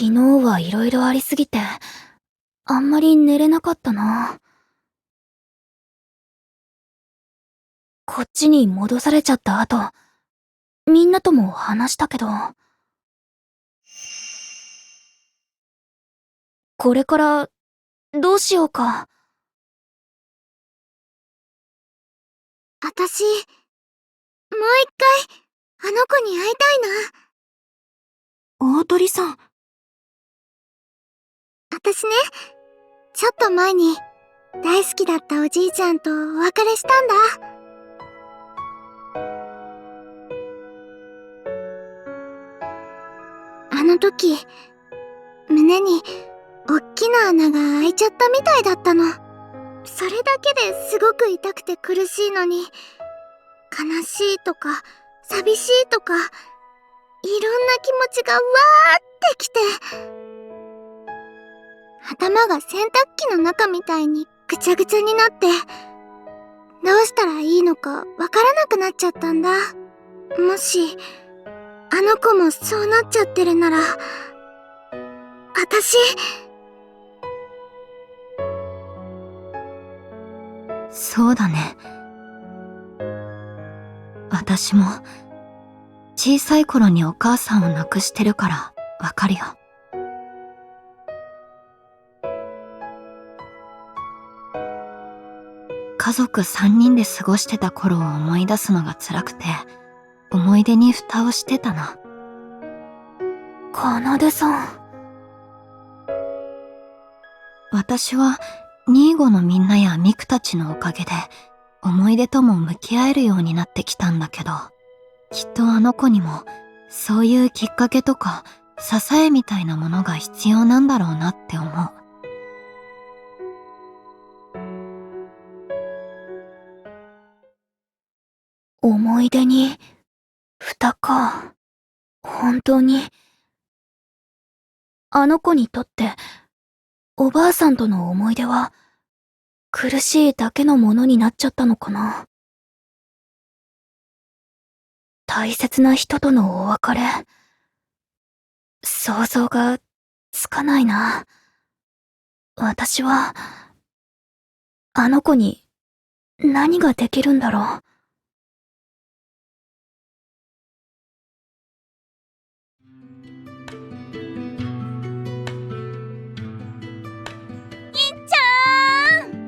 昨日はいろいろありすぎて、あんまり寝れなかったな。こっちに戻されちゃった後、みんなとも話したけど、これからどうしようか。私、もう一回、あの子に会いたいな。大鳥さん。私ね、ちょっと前に、大好きだったおじいちゃんとお別れしたんだ。あの時、胸に、おっきな穴が開いちゃったみたいだったの。それだけですごく痛くて苦しいのに、悲しいとか、寂しいとか、いろんな気持ちがわーってきて、頭が洗濯機の中みたいにぐちゃぐちゃになって、どうしたらいいのかわからなくなっちゃったんだ。もし、あの子もそうなっちゃってるなら、私、そうだね。私も、小さい頃にお母さんを亡くしてるからわかるよ。家族3人で過ごしてた頃を思い出すのが辛くて、思い出に蓋をしてたな。奏さん。私は、ニーゴのみんなやミクたちのおかげで、思い出とも向き合えるようになってきたんだけど、きっとあの子にも、そういうきっかけとか、支えみたいなものが必要なんだろうなって思う。思い出に、蓋か。本当に。あの子にとって、おばあさんとの思い出は、苦しいだけのものになっちゃったのかな。大切な人とのお別れ。想像がつかないな。私は、あの子に何ができるんだろう。いっちゃーん。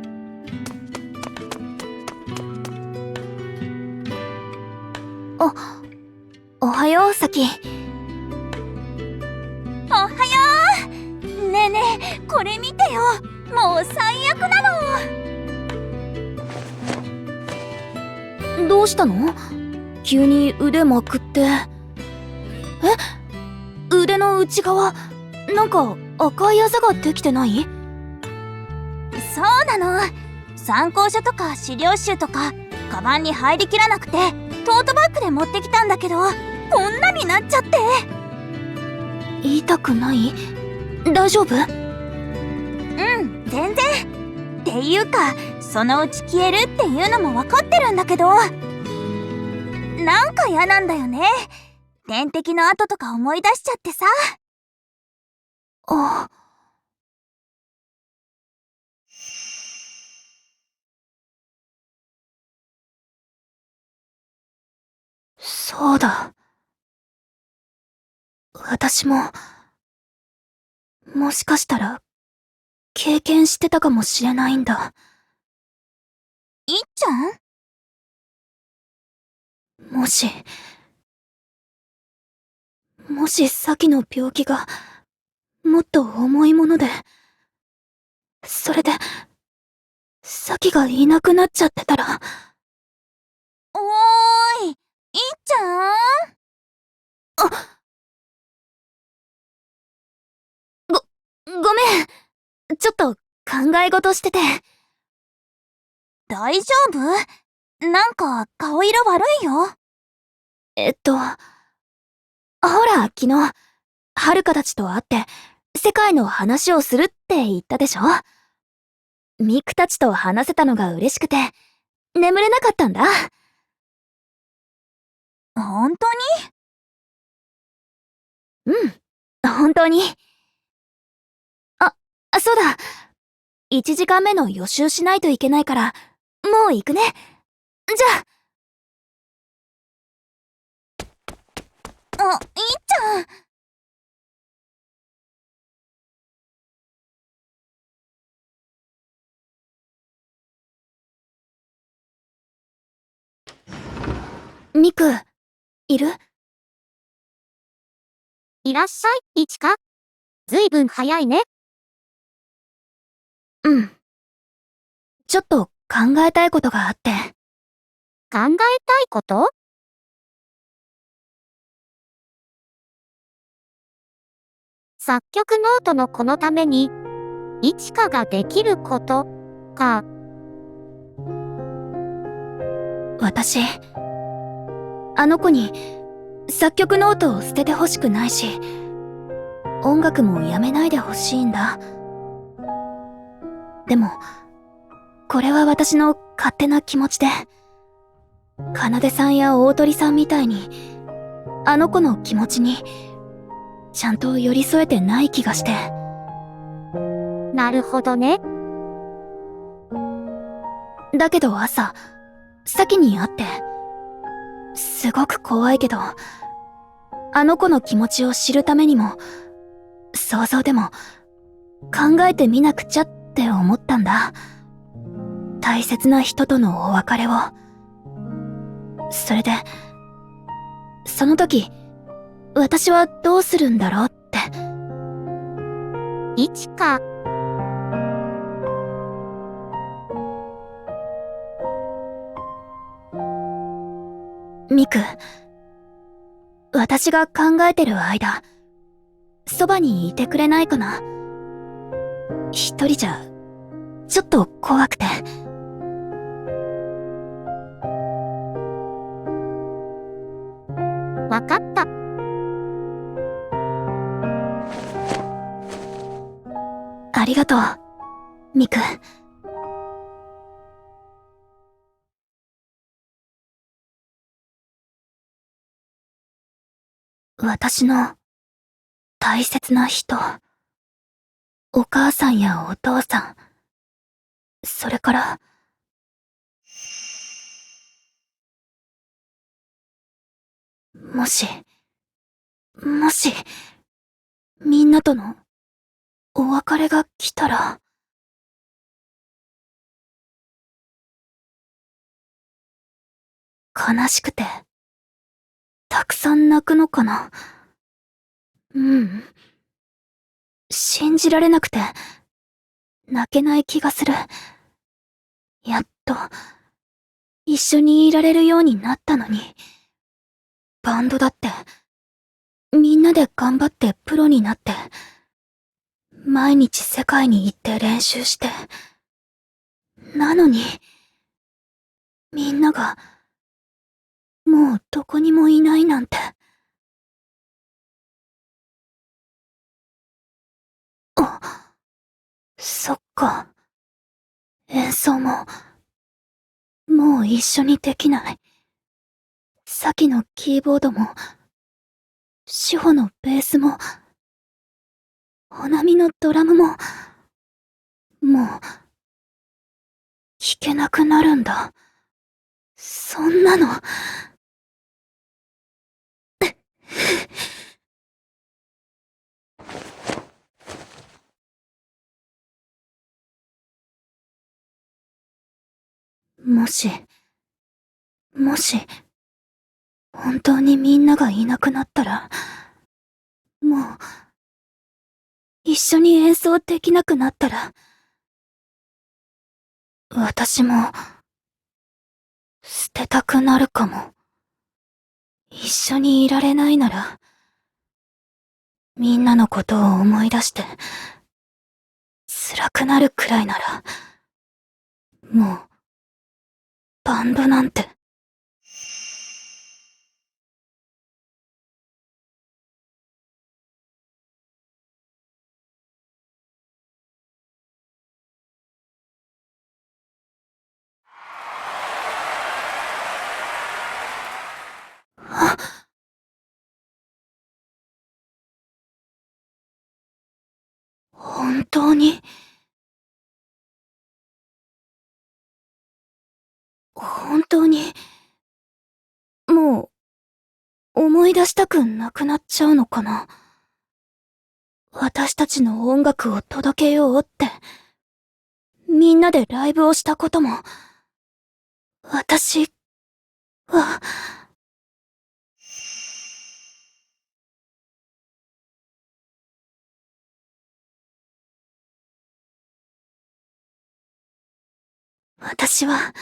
おはよう、サキ。おはよう。ねえねえ、これ見てよ。もう最悪などうしたの？急に腕まくって。腕の内側、なんか赤いあざができてない？そうなの。参考書とか資料集とかカバンに入りきらなくてトートバッグで持ってきたんだけど、こんなになっちゃって。痛くない？大丈夫？うん、全然。っていうか、そのうち消えるっていうのも分かってるんだけど、なんか嫌なんだよね。点滴の跡とか思い出しちゃってさ。あ、そうだ。私も、もしかしたら、経験してたかもしれないんだ。いっちゃん？もし、サキの病気が、もっと重いもので、それで、サキがいなくなっちゃってたら、おーい、いっちゃん？あ、ごめん。ちょっと考え事してて。大丈夫？なんか顔色悪いよ。ほら、昨日、はるかたちと会って、世界の話をするって言ったでしょ？ミクたちと話せたのが嬉しくて、眠れなかったんだ。本当に？うん、本当に。あ、そうだ。1時間目の予習しないといけないから、もう行くね。じゃあ。いっちゃん。ミク、いる？いらっしゃい、いちか。ずいぶん早いね。うん。ちょっと考えたいことがあって。考えたいこと？作曲ノートのこのために、いちかができることか。私、あの子に作曲ノートを捨ててほしくないし、音楽もやめないでほしいんだ。でも、これは私の勝手な気持ちで、奏さんや大鳥さんみたいに、あの子の気持ちに、ちゃんと寄り添えてない気がして。なるほどね。だけど朝、先に会って、すごく怖いけど、あの子の気持ちを知るためにも、想像でも、考えてみなくちゃって思ったんだ。大切な人とのお別れを。それで、その時、私はどうするんだろうって。いちか。ミク、私が考えてる間、そばにいてくれないかな。一人じゃ、ちょっと怖くて。わかった。ありがとう、ミク。私の大切な人、お母さんやお父さん、それから、もし、みんなとのお別れが来たら、悲しくて、たくさん泣くのかな。うん。信じられなくて、泣けない気がする。やっと、一緒にいられるようになったのに。バンドだって、みんなで頑張ってプロになって、毎日世界に行って練習して。なのに、みんなが、もうどこにもいないなんて。あ、そっか。演奏も、もう一緒にできない。さきのキーボードも、志保のベースも、ほなみのドラムも、もう、弾けなくなるんだ。そんなの。もし、本当にみんながいなくなったら、もう、一緒に演奏できなくなったら、私も、捨てたくなるかも。一緒にいられないなら、みんなのことを思い出して、辛くなるくらいなら、もう、バンドなんて。あ、本本当に、もう、思い出したくなくなっちゃうのかな。私たちの音楽を届けようって、みんなでライブをしたことも、私は、私は、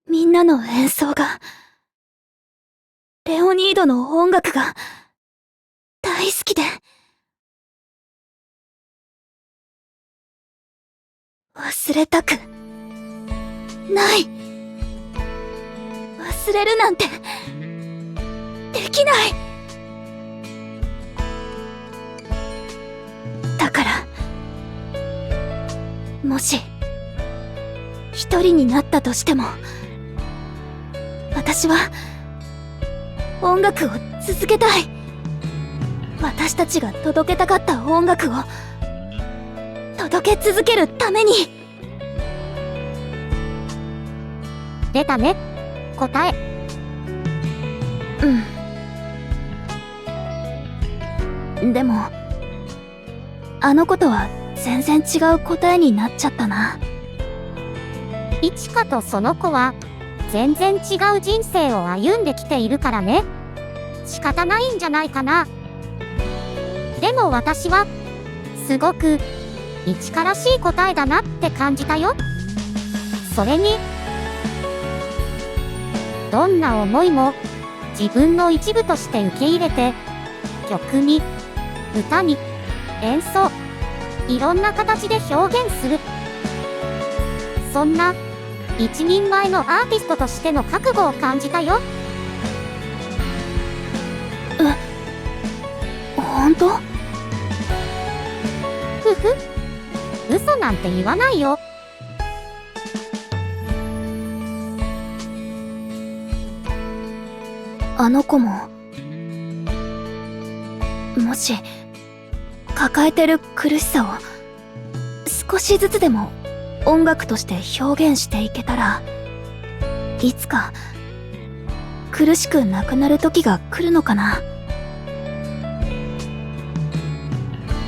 みんなの演奏が、レオニードの音楽が、大好きで、忘れたく、ない。忘れるなんて、できない。だから、もし、一人になったとしても、私は、音楽を続けたい。私たちが届けたかった音楽を、届け続けるために。出たね、答え。でも、あの子とは全然違う答えになっちゃったな。いちかとその子は全然違う人生を歩んできているからね。仕方ないんじゃないかな。でも私はすごくいちからしい答えだなって感じたよ。それにどんな思いも自分の一部として受け入れて、曲に歌に演奏、いろんな形で表現する、そんな一人前のアーティストとしての覚悟を感じたよ。本当？ふふ、嘘なんて言わないよ。あの子も、もし、抱えてる苦しさを、少しずつでも音楽として表現していけたら、いつか、苦しくなくなる時が来るのかな。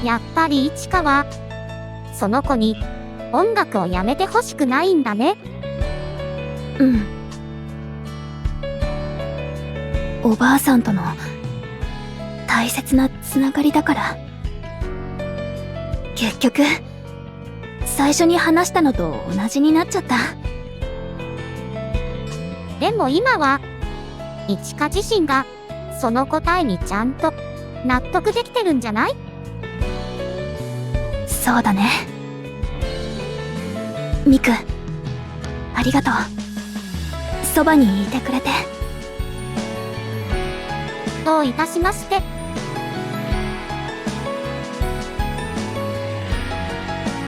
やっぱりいちかは、その子に音楽をやめてほしくないんだね。おばあさんとの大切なつながりだから。結局、最初に話したのと同じになっちゃった。でも今は、いちか自身がその答えにちゃんと納得できてるんじゃない？そうだね。ミク、ありがとう。そばにいてくれて。どういたしまして。